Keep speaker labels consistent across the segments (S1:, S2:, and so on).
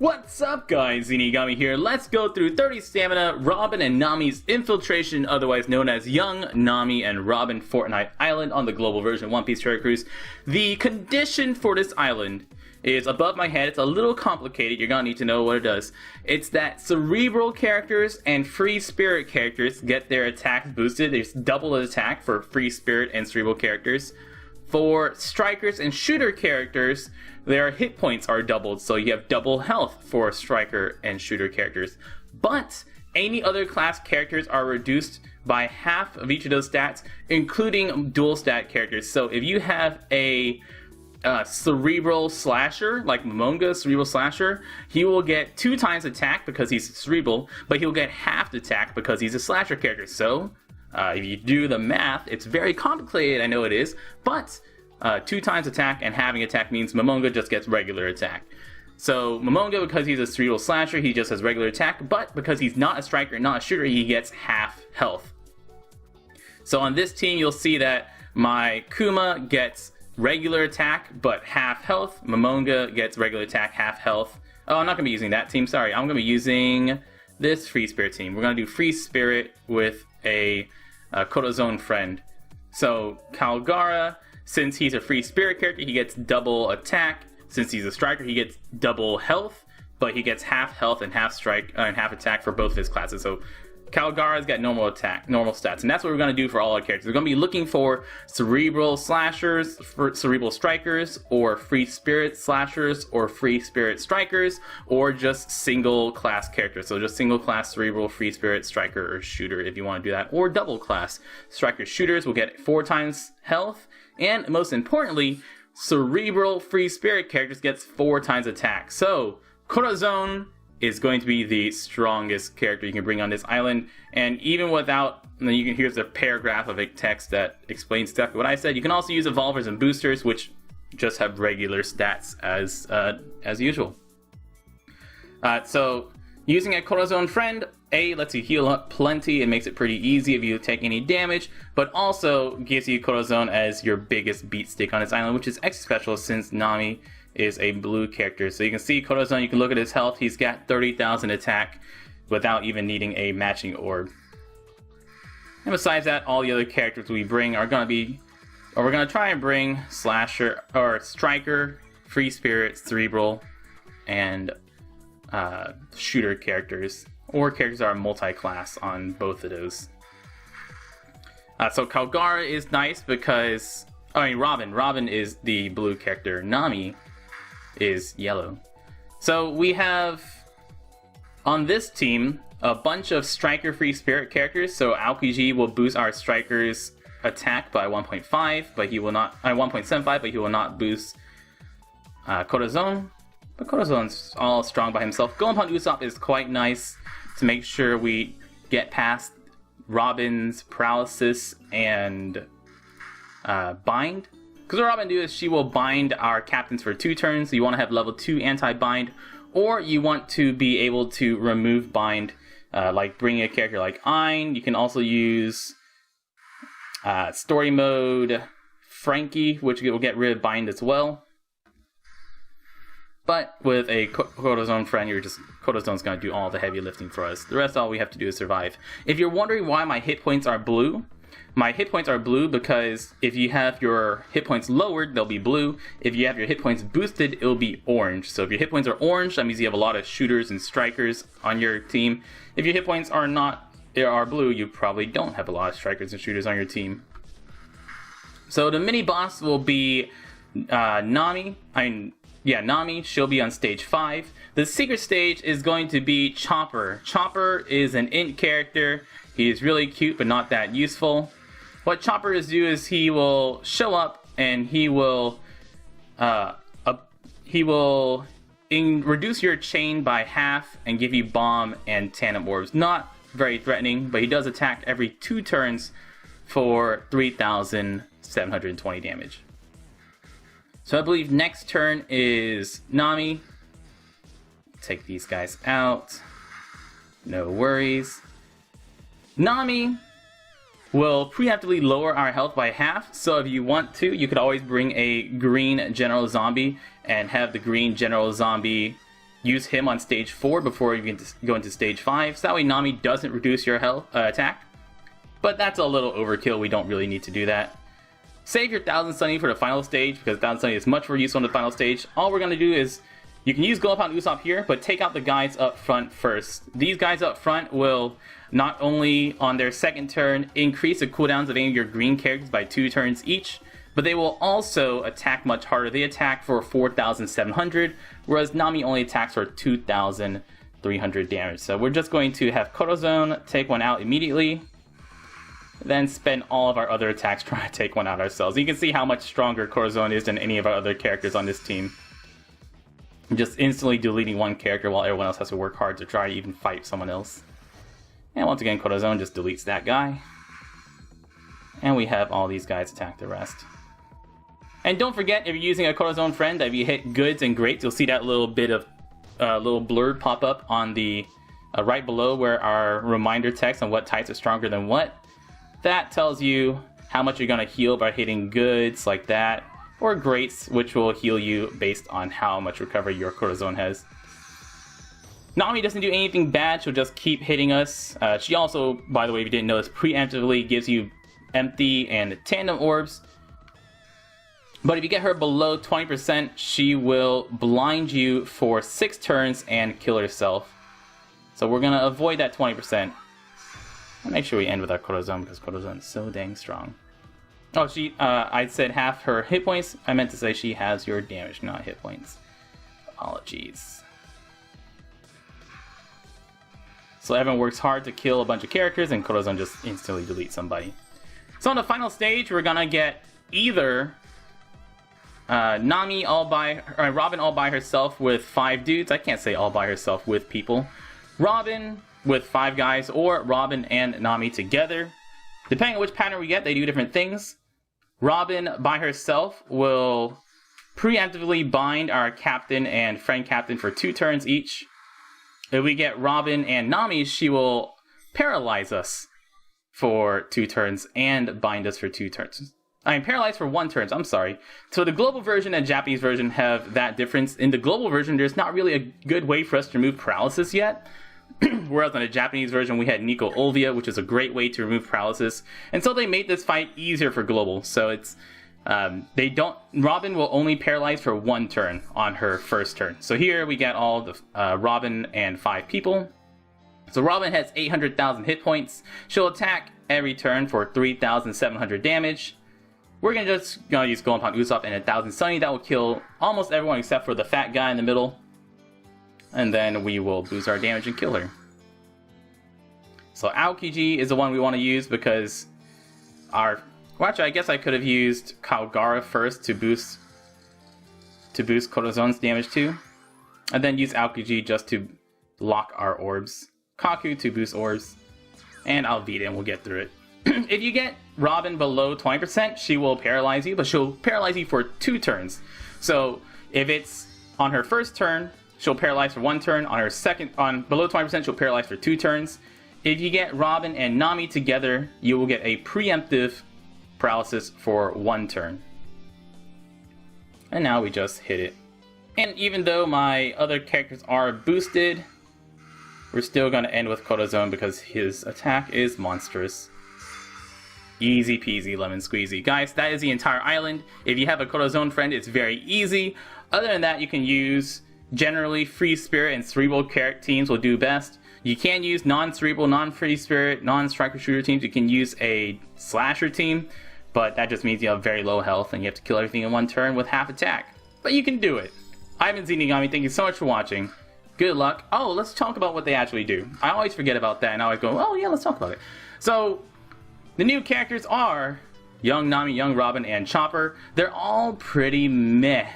S1: What's up guys, Zeenigami here. Let's go through 30 stamina, Robin and Nami's Infiltration, otherwise known as Young Nami and Robin Fortnight Island on the global version One Piece Treasure Cruise. The condition for this island is above my head. It's a little complicated, you're gonna need to know what it does. It's that Cerebral characters and Free Spirit characters get their attacks boosted. There's double attack for Free Spirit and Cerebral characters. For strikers and shooter characters, their hit points are doubled, so you have double health for striker and shooter characters. But any other class characters are reduced by half of each of those stats, including dual stat characters. So if you have a cerebral slasher, like Momonga, cerebral slasher, he will get 2 times attack because he's cerebral, but he'll get half the attack because he's a slasher character. So if you do the math, it's very complicated, I know it is, but 2 times attack and halving attack means Momonga just gets regular attack. So Momonga, because he's a cerebral slasher, he just has regular attack, but because he's not a striker and not a shooter, he gets half health. So on this team, you'll see that my Kuma gets regular attack, but half health. Momonga gets regular attack, half health. Oh, I'm not going to be using that team, sorry. I'm going to be using this Free Spirit team. We're going to do Free Spirit with a Corazon friend. So Calgara, since he's a Free Spirit character, he gets double attack. Since he's a striker, he gets double health, but he gets half health and half strike and half attack for both of his classes. So Calgara's got normal attack, normal stats, and that's what we're going to do for all our characters. We're going to be looking for Cerebral slashers, for Cerebral strikers, or Free Spirit slashers, or Free Spirit strikers, or just single class characters. So just single class Cerebral, Free Spirit, striker, or shooter if you want to do that, or double class. Striker shooters will get 4 times health, and most importantly, Cerebral Free Spirit characters gets 4 times attack. So Corazon is going to be the strongest character you can bring on this island, and even without, and then you can here's a paragraph of text that explains exactly what I said. You can also use evolvers and boosters, which just have regular stats as usual. So using a Corazon friend, lets you heal up plenty. It makes it pretty easy if you take any damage, but also gives you Corazon as your biggest beat stick on this island, which is extra special since Nami is a blue character. So you can see Corazon, you can look at his health, he's got 30,000 attack without even needing a matching orb. And besides that, all the other characters we bring are going to be, or we're going to try and bring slasher, or striker, Free Spirit, Cerebral, and shooter characters, or characters that are multi-class on both of those. So Calgara is nice because, Robin is the blue character, Nami is yellow. So we have on this team a bunch of striker Free Spirit characters. So Aokiji will boost our striker's attack by 1.5, but he will not 1.75, but he will not boost Corazon. But Corazon's all strong by himself. Goemon Usopp is quite nice to make sure we get past Robin's paralysis and bind. Because what Robin do is she will bind our captains for 2 turns. So you want to have level 2 anti-bind, or you want to be able to remove bind, like bringing a character like Ein. You can also use story mode Frankie, which will get rid of bind as well. But with a Corazon friend, Corazon's going to do all the heavy lifting for us. The rest, all we have to do is survive. If you're wondering why my hit points are blue, my hit points are blue because if you have your hit points lowered, they'll be blue. If you have your hit points boosted, it'll be orange. So if your hit points are orange, that means you have a lot of shooters and strikers on your team. If your hit points are blue, you probably don't have a lot of strikers and shooters on your team. So the mini boss will be Nami. Nami, she'll be on stage 5. The secret stage is going to be Chopper. Chopper is an int character. He is really cute, but not that useful. What Chopper is do is he will show up and he will reduce your chain by half and give you bomb and tandem orbs. Not very threatening, but he does attack every 2 turns for 3,720 damage. So I believe next turn is Nami. Take these guys out. No worries. Nami will preemptively lower our health by half, so if you want to, you could always bring a green General Zombie and have the green General Zombie use him on stage 4 before you can go into stage 5. So that way Nami doesn't reduce your health attack. But that's a little overkill. We don't really need to do that. Save your 1000 Sunny for the final stage, because 1000 Sunny is much more useful on the final stage. All we're going to do is, you can use Golden Usopp here, but take out the guys up front first. These guys up front will not only on their second turn increase the cooldowns of any of your green characters by 2 turns each, but they will also attack much harder. They attack for 4,700, whereas Nami only attacks for 2,300 damage. So we're just going to have Corazon take one out immediately, then spend all of our other attacks trying to take one out ourselves. You can see how much stronger Corazon is than any of our other characters on this team. Just instantly deleting one character while everyone else has to work hard to try to even fight someone else. And once again, Corazon just deletes that guy. And we have all these guys attack the rest. And don't forget, if you're using a Corazon friend, that if you hit goods and greats, you'll see that little bit of little blurb pop up on the right below where our reminder text on what types are stronger than what. That tells you how much you're going to heal by hitting goods like that, or greats, which will heal you based on how much recovery your Corazon has. Nami doesn't do anything bad, she'll just keep hitting us. She also, by the way, if you didn't notice, preemptively gives you empty and tandem orbs. But if you get her below 20%, she will blind you for 6 turns and kill herself. So we're going to avoid that 20%. And make sure we end with our Corazon, because Corazon is so dang strong. Oh, I said half her hit points. I meant to say she has your damage, not hit points. Apologies. So everyone works hard to kill a bunch of characters, and Corazon just instantly deletes somebody. So on the final stage, we're gonna get either Nami Robin all by herself with 5 dudes. I can't say all by herself with people. Robin with 5 guys, or Robin and Nami together. Depending on which pattern we get, they do different things. Robin by herself will preemptively bind our captain and friend captain for 2 turns each. If we get Robin and Nami, she will paralyze us for 2 turns and bind us for 2 turns. I mean, paralyzed for 1 turn, I'm sorry. So the global version and Japanese version have that difference. In the global version, there's not really a good way for us to remove paralysis yet. Whereas on the Japanese version, we had Nico Olvia, which is a great way to remove paralysis. And so they made this fight easier for global. So it's, Robin will only paralyze for 1 turn on her first turn. So here we get all the Robin and 5 people. So Robin has 800,000 hit points. She'll attack every turn for 3,700 damage. We're gonna use Golden Usopp and 1000 Sunny. That will kill almost everyone except for the fat guy in the middle. And then we will boost our damage and kill her. So Aokiji is the one we want to use because well, actually, I guess I could have used Calgara first to boost Corazon's damage too. And then use Aokiji just to lock our orbs. Kaku to boost orbs. And Alvida, and we'll get through it. If you get Robin below 20%, she will paralyze you, but she'll paralyze you for 2 turns. So if it's on her first turn, she'll paralyze for 1 turn. On her second, below 20%, she'll paralyze for 2 turns. If you get Robin and Nami together, you will get a preemptive paralysis for 1 turn. And now we just hit it. And even though my other characters are boosted, we're still going to end with Corazon because his attack is monstrous. Easy peasy lemon squeezy. Guys, that is the entire island. If you have a Corazon friend, it's very easy. Other than that, you can use generally Free Spirit and Cerebral teams will do best. You can use non-Cerebral, non-Free Spirit, non-Striker Shooter teams. You can use a Slasher team, but that just means you have very low health and you have to kill everything in 1 turn with half attack. But you can do it. I've been Zeenigami. Thank you so much for watching. Good luck. Oh, let's talk about what they actually do. I always forget about that and I always go, oh yeah, let's talk about it. So, the new characters are Young Nami, Young Robin, and Chopper. They're all pretty meh.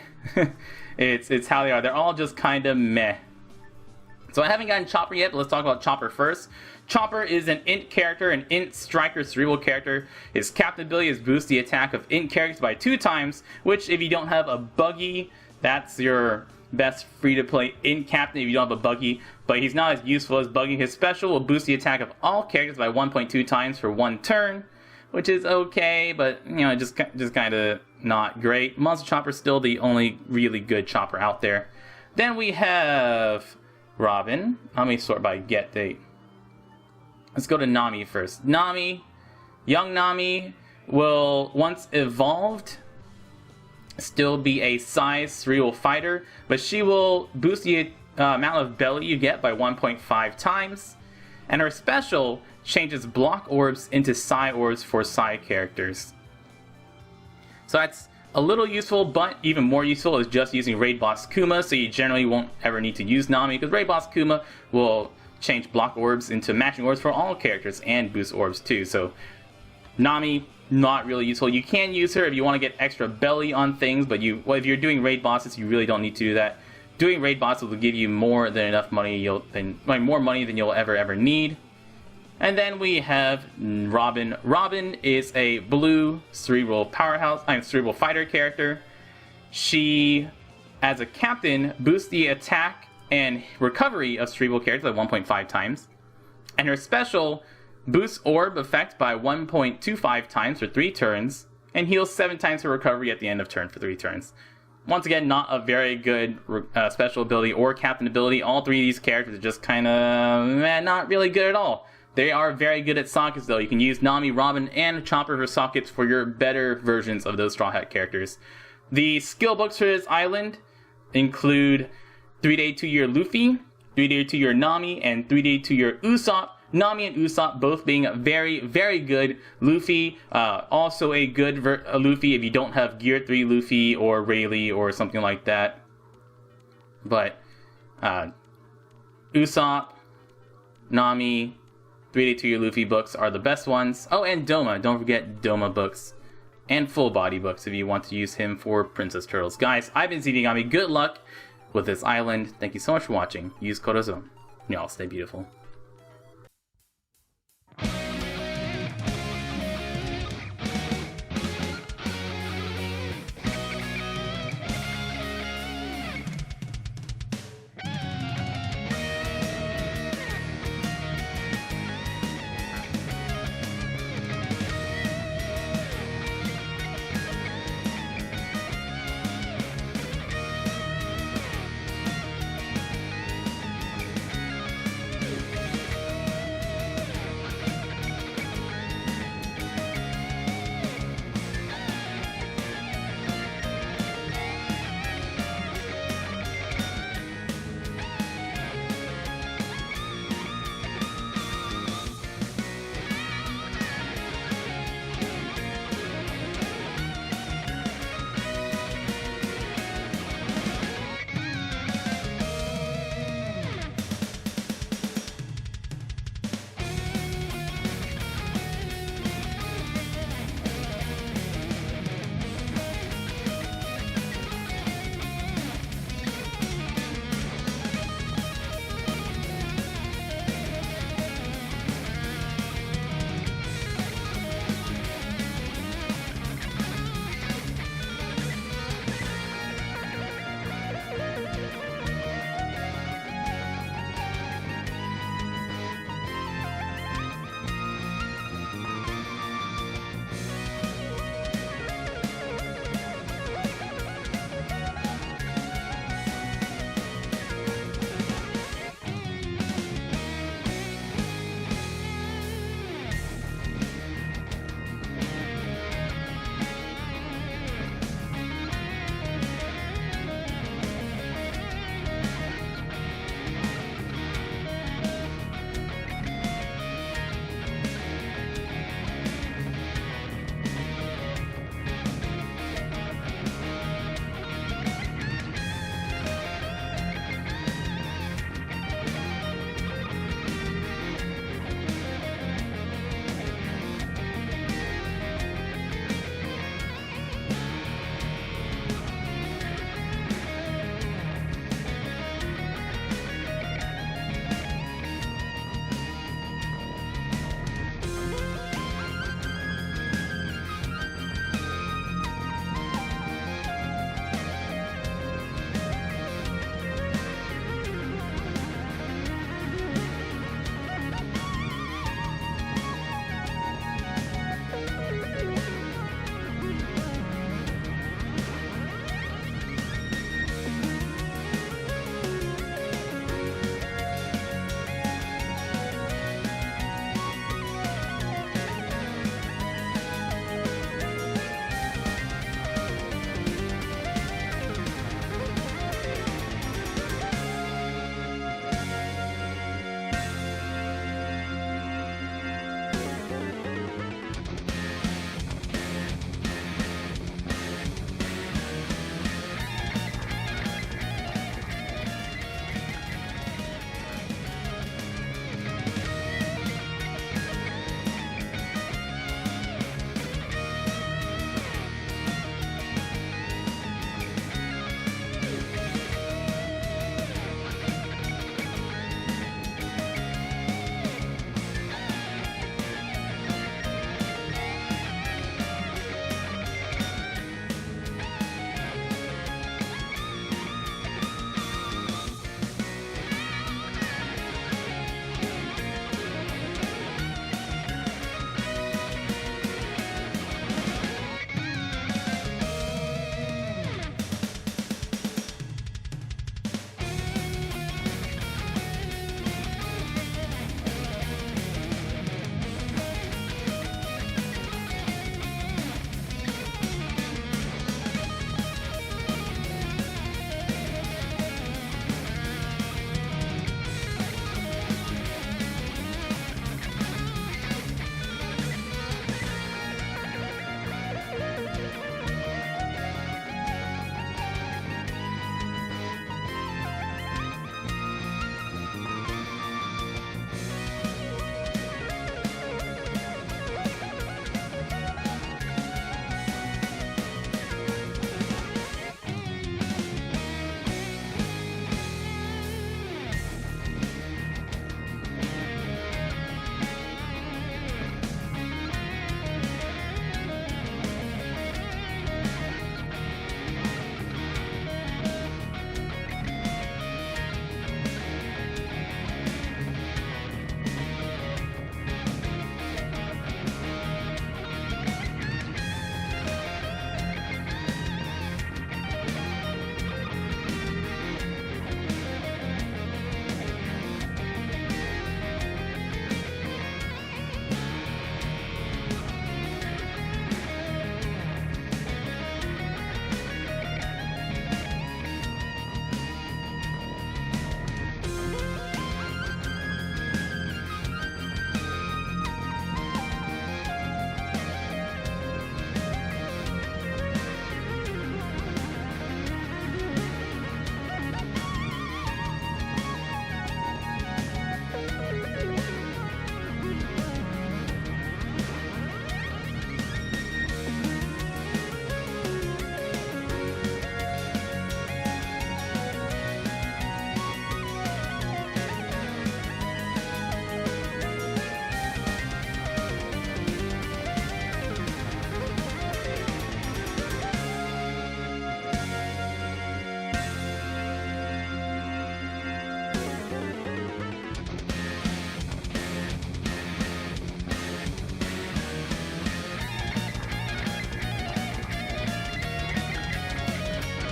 S1: It's how they are. They're all just kind of meh. So I haven't gotten Chopper yet, but let's talk about Chopper first. Chopper is an int character, an int striker cerebral character. His captain ability is boost the attack of int characters by 2 times, which if you don't have a buggy, that's your best free-to-play int captain if you don't have a buggy, but he's not as useful as buggy. His special will boost the attack of all characters by 1.2 times for 1 turn, which is okay, but you know, just kind of not great. Monster Chopper is still the only really good chopper out there. Then we have Robin. Let me sort by get date. Let's go to Nami first. Nami, young Nami, will, once evolved, still be a size cerebral fighter, but she will boost the amount of belly you get by 1.5 times. And her special changes block orbs into psi orbs for psi characters. So that's a little useful, but even more useful is just using Raid Boss Kuma, so you generally won't ever need to use Nami, because Raid Boss Kuma will change block orbs into matching orbs for all characters and boost orbs too. So Nami, not really useful. You can use her if you want to get extra belly on things, but if you're doing raid bosses, you really don't need to do that. Doing raid bosses will give you more than enough money. More money than you'll ever need. And then we have Robin. Robin is a blue cerebral cerebral fighter character. She, as a captain, boosts the attack and recovery of cerebral characters by 1.5 times. And her special boosts orb effect by 1.25 times for 3 turns, and heals 7 times her recovery at the end of turn for 3 turns. Once again, not a very good special ability or captain ability. All 3 of these characters are just kind of not really good at all. They are very good at sockets though. You can use Nami, Robin, and Chopper for sockets for your better versions of those Straw Hat characters. The skill books for this island include 3-day 2-year Luffy, 3-day 2-year Nami, and 3-day 2-year Usopp. Nami and Usopp both being very, very good. Luffy, also a good Luffy if you don't have Gear 3 Luffy or Rayleigh or something like that. But Usopp, Nami, 3-day 2-year Luffy books are the best ones. Oh, and Doma. Don't forget Doma books. And full body books if you want to use him for Princess Turtles. Guys, I've been Zeenigami. Good luck with this island. Thank you so much for watching. Use Corazon. Y'all stay beautiful.